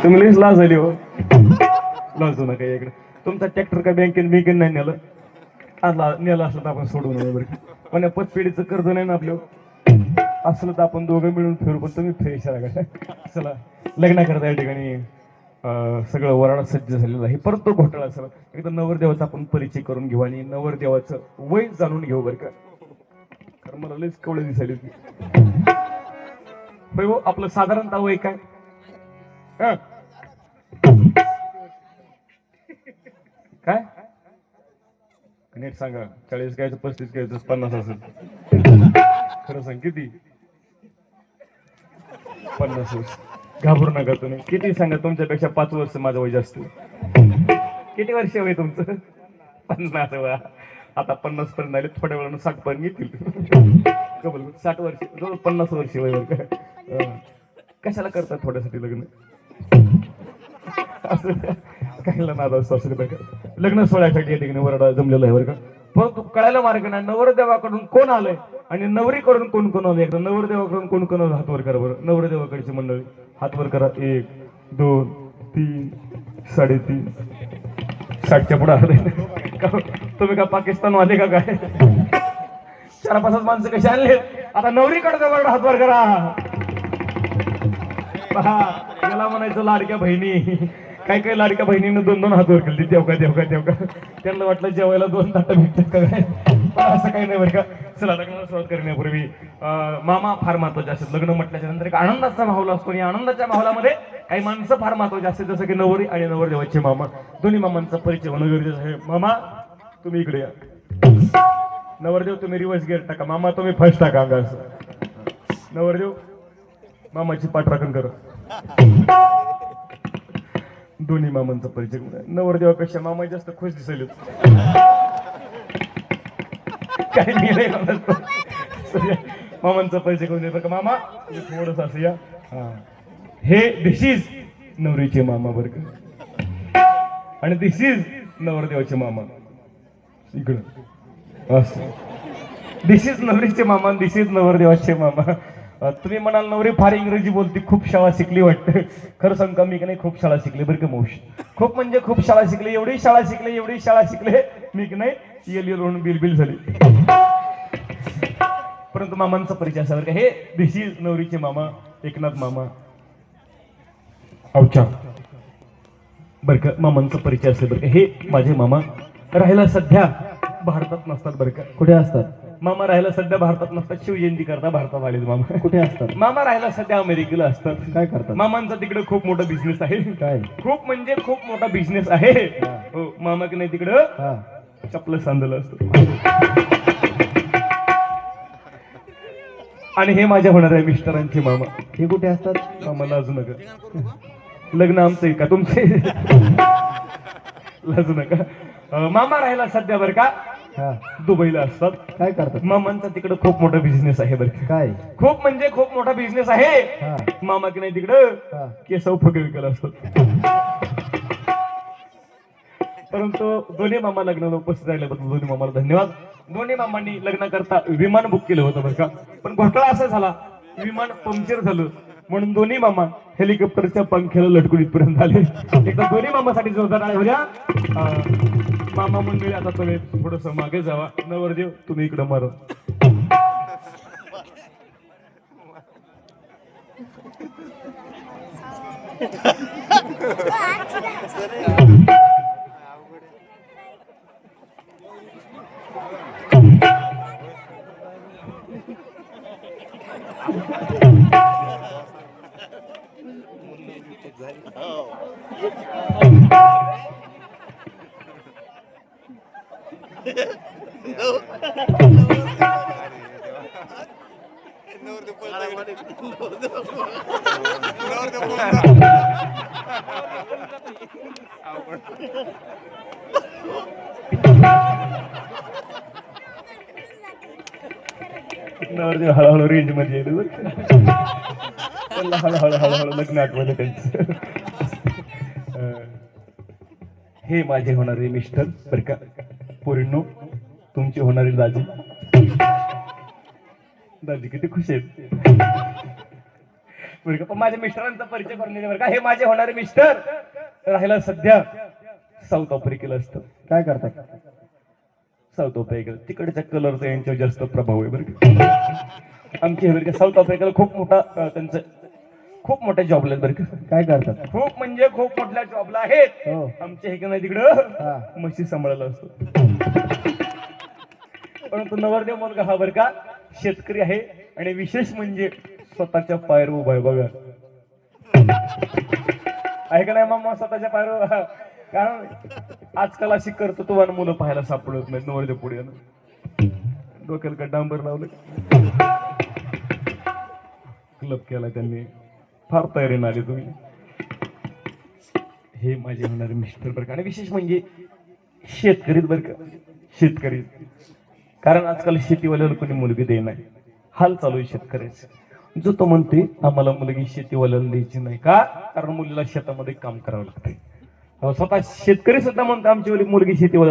तुम्ही लईच लाज झाली हो. लाजू नका इकडे. तुमचा ट्रॅक्टर का बँकेत नाही नेलं. आज नेलं असलं तर आपण सोडू नये बरं. पण पतपेढीचं कर्ज नाही ना आपलं. असलं तर आपण दोघं मिळून फिरू. पण तुम्ही फ्रेश राहा. चला लग्न करता या ठिकाणी सगळं वराडा सज्ज झालेलं आहे. परत तो घोटाळा सर एकदा नवरदेवाचा आपण परिचय करून घेऊ आणि नवरदेवाचं वय जाणून घेऊ बरं का. कारण मला लईच कवळे दिसायला होय हो. आपलं साधारणतः वय काय? काय नीट सांगा. 40 घ्यायचं, 35 घ्यायचं, 50 असेल? खरं सांग किती? 50 वर्ष. घाबरू नका तुम्ही. किती सांगा. तुमच्यापेक्षा 5 वर्ष माझं वय जास्त. किती वर्ष वय तुमचं? 50 वा. आता 50 पर्यंत आले. थोड्या वेळानं 60 पर्यंत येतील. 60 वर्ष, 50 वर्ष वय बर का. कशाला करतात थोड्यासाठी लग्न? असं काहीला नाद असतो असं बरं का. लग्न सोहळ्यासाठी या ठिकाणी वरडा जमलेला आहे बरं का. परंतु कळायला मार्ग नाही. नवरदेवाकडून कोण आलंय आणि नवरीकडून कोण कोण आलंय. एकदा नवरदेवाकडून कोण कोण आलं हात वर करा बरं. नवरदेवाकडची मंडळी हात वर करा. 1 2 3 3.5 60च्या पुढे आले. तुम्ही का पाकिस्तान वाले का काय? 4-5 माणसं कशी आणले. आता नवरीकडे हात वर करा. पहा याला म्हणायचं लाडक्या बहिणी. काही काही लाडक्या बहिणीनं 2-2 हात वर केली. तेवढा त्यांना वाटलं जेवायला 2 ताटं भेटतात का काय. असं काही नाही बरं का. चला लग्नाला सुरुवात करण्यापूर्वी मामा फार महत्वाचे असतात. लग्न म्हटल्याच्या नंतर एक आनंदाचा माहोल असतो. आणि आनंदाच्या माहोलामध्ये काही माणसं फार महत्वाचे असतात. जसं की नवरी आणि नवरदेवाचे मामा. दोन्ही मामांचा परिचय होणं गरजेचं आहे. मामा तुम्ही इकडे या. नवरदेव तुम्ही रिव्हर्स गिअर टाका. मामा तुम्ही फर्स्ट टाका. असं नवरदेव मामाची पाठराखण करा. दोन्ही मामांचा परिचय. नवरदेवापेक्षा मामा जास्त खुश दिसायला. काही मामांचा परिचय करून देतो का. मामा थोडस असं या. हे दिस इज नवरीचे मामा बरं का. आणि दिस इज नवरदेवाचे मामा. इकडं असं दिस इज नवरीचे मामा, दिस इज नवरदेवाचे मामा. तुम्ही म्हणाल नवरी फार इंग्रजी बोलती, खूप शाळा शिकली वाटतं. खरं सांग का मी की नाही खूप शाळा शिकली बरं का मावशी. खूप म्हणजे खूप शाळा शिकले. एवढी शाळा शिकले मी की नाही येल म्हणून बिलबिल झाली. परंतु मामांचा परिचय असा बरं का. हे दिस इज नवरीचे मामा एकनाथ मामा औचा बरं का. मामांचा परिचय असेल बरं का. हे माझे मामा राहायला सध्या भारतात नसतात बरं का. कुठे असतात मामा राहायला सध्या भारतात नसतात. शिवजयंती करता भारतात आले मामा. कुठे असतात मामा राहायला सध्या अमेरिकेला असतात. काय करतात मामांचा तिकडे खूप मोठा बिझनेस आहे. काय खूप म्हणजे खूप मोठा बिझनेस आहे. हो मामा की नाही तिकडं हा चपलं सांधलं असतं. आणि हे माझ्या होणार आहे मिस्टरांचे मामा. हे कुठे असतात मामा लाजू नका. लग्न आमचं आहे का तुमचे? लाजू नका. मामा राहायला सध्या बरं का हा दुबईला असतात. काय करतात मामांचा तिकडं खूप मोठा बिझनेस आहे बरं का. काय खूप म्हणजे खूप मोठा बिझनेस आहे. हा मामा की नाही तिकडं हा केसव फुगे विकल असतात. परंतु दोन्ही मामा लग्नाला उपस्थित राहिल्याबद्दल दोन्ही मामाला धन्यवाद. दोन्ही मामांनी लग्न करता विमान बुक केलं होतं बरं का. पण घोटाळा असा झाला विमान पंक्चर झालं म्हणून दोन्ही मामा हेलिकॉप्टरच्या पंख्याला लटकून इथपर्यंत आले. एकदा दोन्ही मामासाठी जोरदार आहे होत्या. मामा मंडळी आता तुम्ही थोडस मागे जावा. नवरदेव तुम्ही इकडं मार. नवरदेव हळूहळू रेंज मध्ये येईल. त्यांना हळूहळू लग्न आठवलं त्यांचं. हे माझे होणारे मिस्टर बरं का. पोरींनो तुमची होणारी दाजी. दाजी किती खुश आहेत. बरं का? पण माझ्या मिस्टरांचा परिचय करून दिले बरं का. हे माझे होणारे मिस्टर राहिला सध्या साऊथ आफ्रिकेला असतं. काय करतात? साऊथ आफ्रिकेला तिकडच्या कलरचा यांच्यावर जास्त प्रभाव आहे बरं का. आमचे हे बरं का साऊथ आफ्रिकेला खूप मोठा त्यांचं खूप मोठ्या जॉबला आहेत बरं का. काय करतात? खूप म्हणजे खूप मोठ्या जॉबला आहेत. हो. आमच्या हे नाही तिकडं हा. म्हशी सांभाळायला असतो. परंतु नवरदेव मुलगा हा बरं का शेतकरी आहे आणि विशेष म्हणजे स्वतःच्या पायावर उभा आहे बघा. आहे का नाही मामा स्वतःच्या पायावर? कारण आजकाल अशी कर्तृत्वान मुलं पाहायला सापडत नाहीत. नवरदेव पुढे डोक्याला का डांबर लावलं, क्लब केला त्यांनी, फार तयारीने आले तुम्ही. हे माझे होणारे मिस्टर बरं का. आणि विशेष म्हणजे शेतकरीच बरं का, शेतकरी. कारण आजकाल शेतीवाल्याला कोणी मुलगी दे नाही, हाल चालू आहे शेतकऱ्याचे. जो तो म्हणते आम्हाला मुलगी शेतीवाल्याला द्यायची नाही का, कारण मुलीला शेतामध्ये काम करावं लागते. स्वतः शेतकरी सुद्धा म्हणतो आमची मुलगी शेतीवाल्या